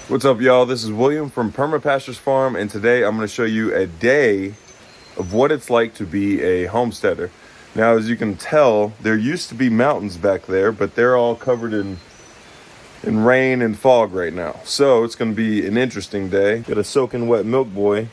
What's up, y'all? This is William from Perma Pastures Farm, and today I'm going to show you a day of what it's like to be a homesteader. Now, as you can tell, there used to be mountains back there, but they're all covered in rain and fog right now. So it's going to be an interesting day. Got a soaking wet milk boy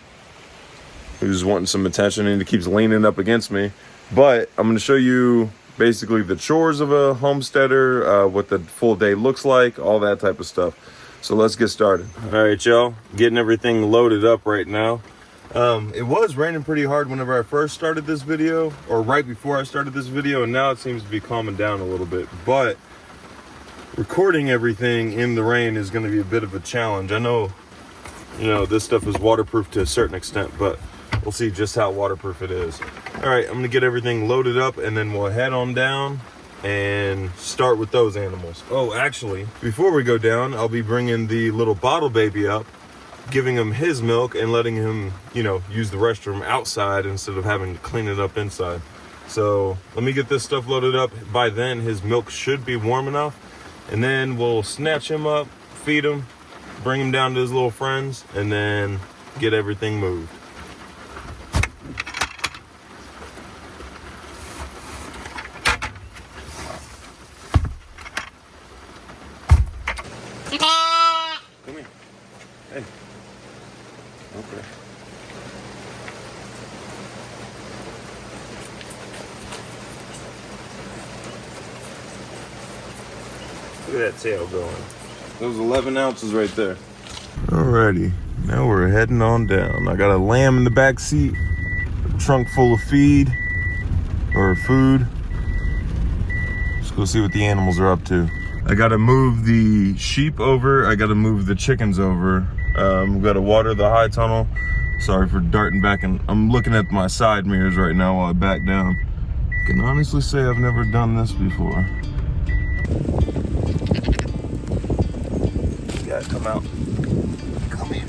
who's wanting some attention, and he keeps leaning up against me. But I'm going to show you basically the chores of a homesteader, what the full day looks like, all that type of stuff. So let's get started. All right, y'all, getting everything loaded up right now. It was raining pretty hard whenever I first started this video, or right before I started this video, and now it seems to be calming down a little bit. But recording everything in the rain is going to be a bit of a challenge. I know, this stuff is waterproof to a certain extent, but we'll see just how waterproof it is. All right, I'm gonna get everything loaded up, and then we'll head on down and start with those animals. Oh, actually, before we go down, I'll be bringing the little bottle baby up, giving him his milk and letting him, use the restroom outside instead of having to clean it up inside. So let me get this stuff loaded up. By then, his milk should be warm enough, and then we'll snatch him up, feed him, bring him down to his little friends, and then get everything moved. Come here. Hey. Okay. Look at that tail going. Those 11 ounces right there. Alrighty, now we're heading on down. I got a lamb in the back seat, a trunk full of feed or food. Let's go see what the animals are up to. I gotta move the sheep over. I gotta move the chickens over. We gotta water the high tunnel. Sorry for darting back, and I'm looking at my side mirrors right now while I back down. I can honestly say I've never done this before. You gotta come out. Come here.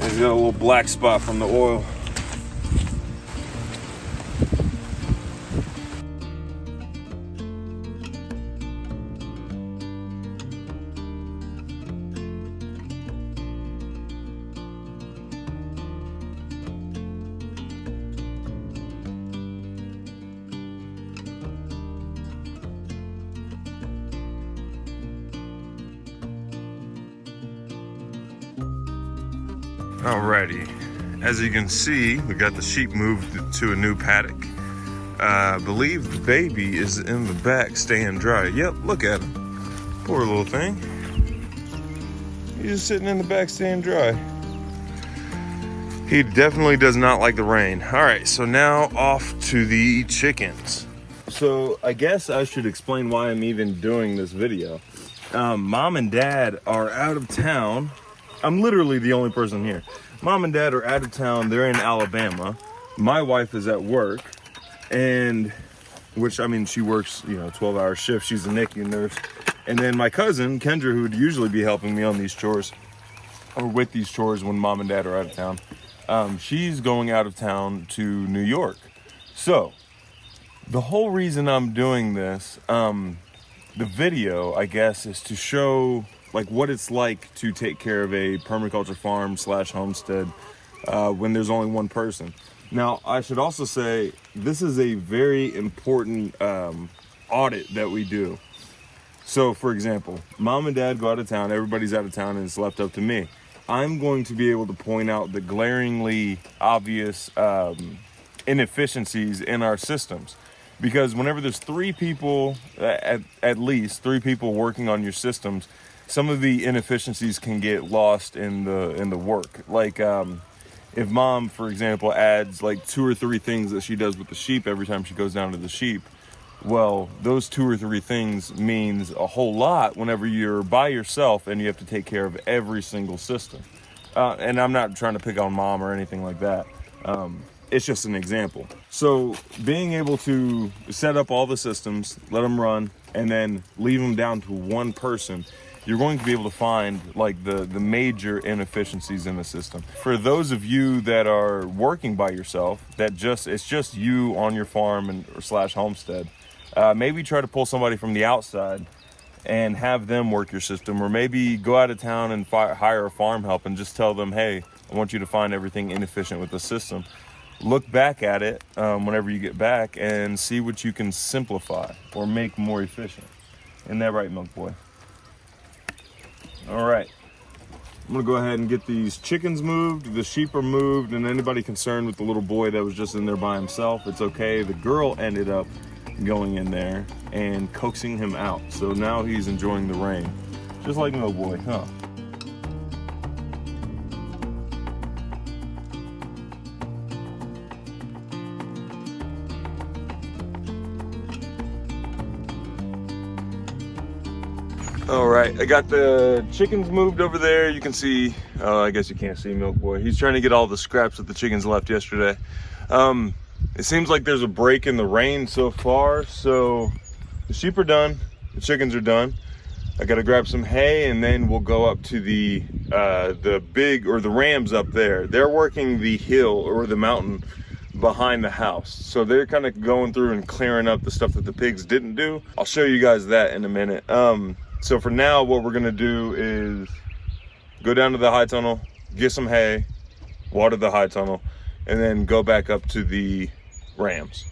He's got a little black spot from the oil. Alrighty, as you can see, we got the sheep moved to a new paddock. I believe the baby is in the back staying dry. Yep, look at him. Poor little thing. He's just sitting in the back staying dry. He definitely does not like the rain. Alright, so now off to the chickens. So I guess I should explain why I'm even doing this video. Mom and Dad are out of town. I'm literally the only person here. Mom and Dad are out of town. They're in Alabama. My wife is at work, and she works, 12-hour shifts. She's a NICU nurse. And then my cousin, Kendra, who would usually be helping me on these chores, or with these chores when Mom and Dad are out of town, she's going out of town to New York. So the whole reason I'm doing this, the video, I guess, is to show what it's like to take care of a permaculture farm / homestead when there's only one person. Now, I should also say this is a very important audit that we do. So, for example, Mom and Dad go out of town, everybody's out of town, and it's left up to me. I'm going to be able to point out the glaringly obvious inefficiencies in our systems. Because whenever there's three people, at least three people working on your systems, some of the inefficiencies can get lost in the work. If Mom, for example, adds 2 or 3 things that she does with the sheep every time she goes down to the sheep, well, those 2 or 3 things means a whole lot whenever you're by yourself and you have to take care of every single system. And I'm not trying to pick on Mom or anything like that. It's just an example. So being able to set up all the systems, let them run, and then leave them down to one person, you're going to be able to find the major inefficiencies in the system. For those of you that are working by yourself, it's just you on your farm and / homestead, maybe try to pull somebody from the outside and have them work your system, or maybe go out of town and hire a farm help and just tell them, hey, I want you to find everything inefficient with the system. Look back at it whenever you get back and see what you can simplify or make more efficient. Isn't that right, Milk Boy? All right, I'm gonna go ahead and get these chickens moved, the sheep are moved, and anybody concerned with the little boy that was just in there by himself, it's okay. The girl ended up going in there and coaxing him out. So now he's enjoying the rain. Just like Milk Boy, huh? All right, I got the chickens moved over there. You can see, I guess you can't see Milk Boy. He's trying to get all the scraps that the chickens left yesterday. It seems like there's a break in the rain so far, so the sheep are done, the chickens are done. I gotta grab some hay, and then we'll go up to the rams up there. They're working the hill or the mountain behind the house. So they're kind of going through and clearing up the stuff that the pigs didn't do. I'll show you guys that in a minute. So for now, what we're gonna do is go down to the high tunnel, get some hay, water the high tunnel, and then go back up to the rams.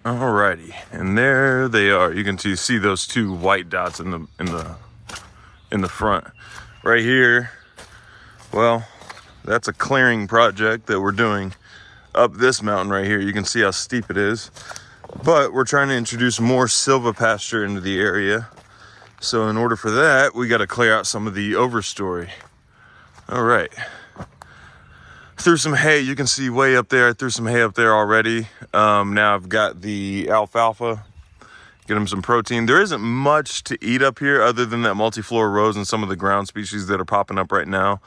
Alrighty, and there they are. You can see those two white dots in the front. Right here, well, that's a clearing project that we're doing up this mountain right here. You can see how steep it is. But we're trying to introduce more silva pasture into the area. So in order for that, we got to clear out some of the overstory. All right. Threw some hay. You can see way up there. I threw some hay up there already. Now I've got the alfalfa. Get them some protein. There isn't much to eat up here other than that multiflora rose and some of the ground species that are popping up right now.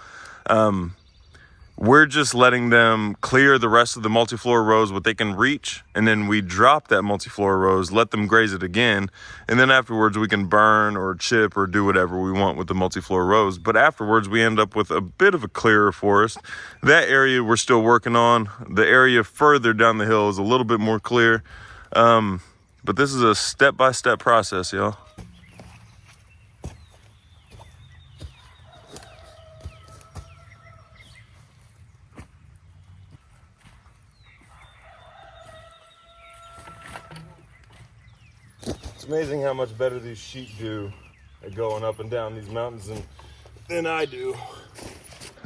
We're just letting them clear the rest of the multiflora rose, what they can reach, and then we drop that multiflora rose, let them graze it again, and then afterwards we can burn or chip or do whatever we want with the multiflora rose. But afterwards we end up with a bit of a clearer forest. That area we're still working on. The area further down the hill is a little bit more clear. But this is a step-by-step process, y'all. It's amazing how much better these sheep do at going up and down these mountains than I do.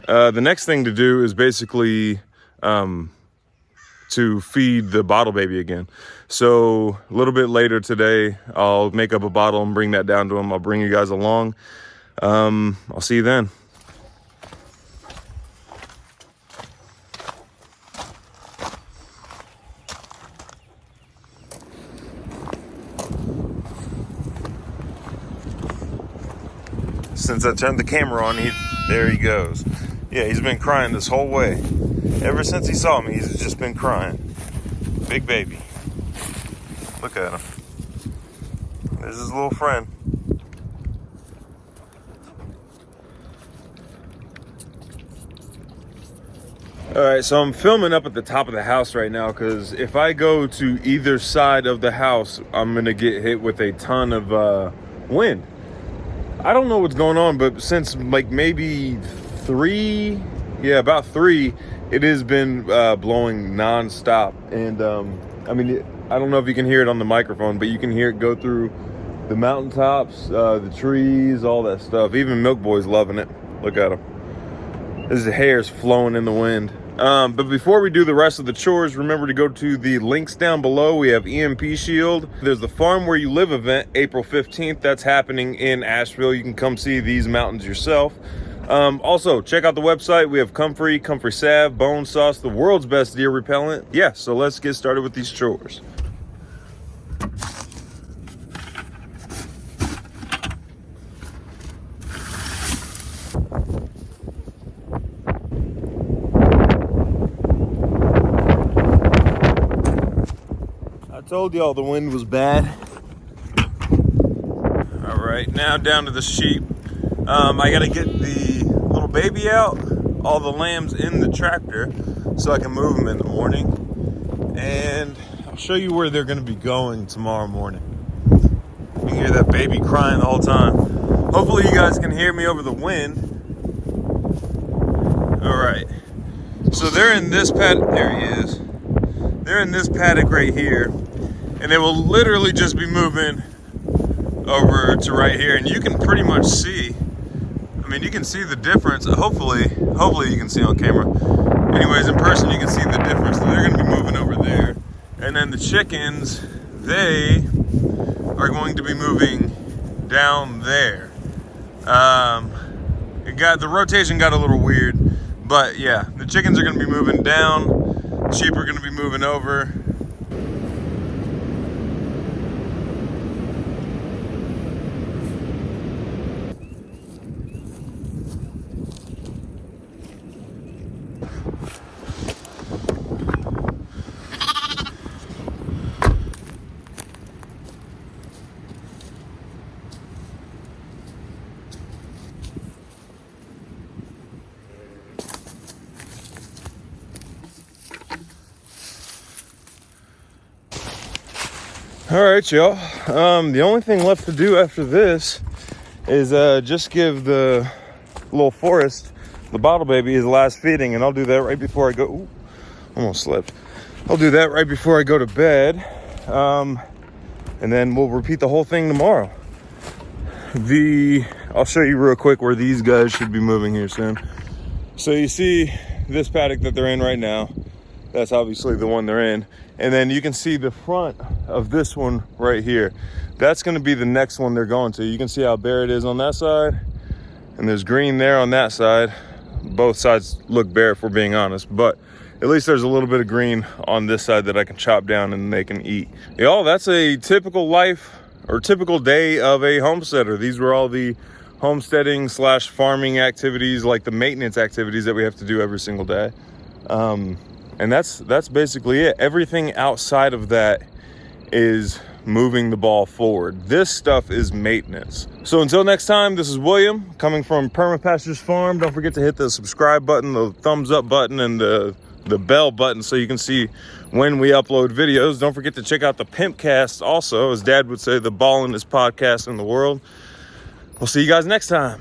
The next thing to do is basically to feed the bottle baby again. So a little bit later today, I'll make up a bottle and bring that down to him. I'll bring you guys along. I'll see you then. Since I turned the camera on, there he goes. Yeah, he's been crying this whole way. Ever since he saw me, he's just been crying. Big baby. Look at him. There's his little friend. All right, so I'm filming up at the top of the house right now because if I go to either side of the house, I'm gonna get hit with a ton of wind. I don't know what's going on, but since like maybe about three, it has been blowing nonstop. And I mean, I don't know if you can hear it on the microphone, but you can hear it go through the mountaintops, the trees, all that stuff. Even Milk Boy's loving it. Look at him. His hair's flowing in the wind. But before we do the rest of the chores, remember to go to the links down below. We have EMP Shield. There's the Farm Where You Live event, April 15th. That's happening in Asheville. You can come see these mountains yourself. Also, check out the website. We have Comfrey Salve, Bone Sauce, the world's best deer repellent. Yeah, so let's get started with these chores. I told y'all the wind was bad. All right, now down to the sheep. I gotta get the baby out, all the lambs in the tractor, so I can move them in the morning. And I'll show you where they're going to be going tomorrow morning. You can hear that baby crying the whole time. Hopefully you guys can hear me over the wind. All right. So they're in this paddock. There he is. They're in this paddock right here. And they will literally just be moving over to right here. And you can pretty much see, I mean, you can see the difference. Hopefully you can see on camera. Anyways, in person, you can see the difference. They're going to be moving over there. And then the chickens, they are going to be moving down there. The rotation got a little weird, but yeah, the chickens are going to be moving down. Sheep are going to be moving over. All right, y'all. The only thing left to do after this is just give the little Forest, the bottle baby, his last feeding, and I'll do that right before I go. Ooh, almost slipped. I'll do that right before I go to bed, and then we'll repeat the whole thing tomorrow. I'll show you real quick where these guys should be moving here soon. So you see this paddock that they're in right now. That's obviously the one they're in. And then you can see the front of this one right here. That's going to be the next one they're going to. You can see how bare it is on that side. And there's green there on that side. Both sides look bare if we're being honest. But at least there's a little bit of green on this side that I can chop down and they can eat. Y'all, that's a typical life or typical day of a homesteader. These were all the homesteading / farming activities, like the maintenance activities that we have to do every single day. And that's basically it. Everything outside of that is moving the ball forward. This stuff is maintenance. So until next time, this is William coming from Perma Pastures Farm. Don't forget to hit the subscribe button, the thumbs up button, and the bell button so you can see when we upload videos. Don't forget to check out the Pimpcast also. As Dad would say, the ballingest podcast in the world. We'll see you guys next time.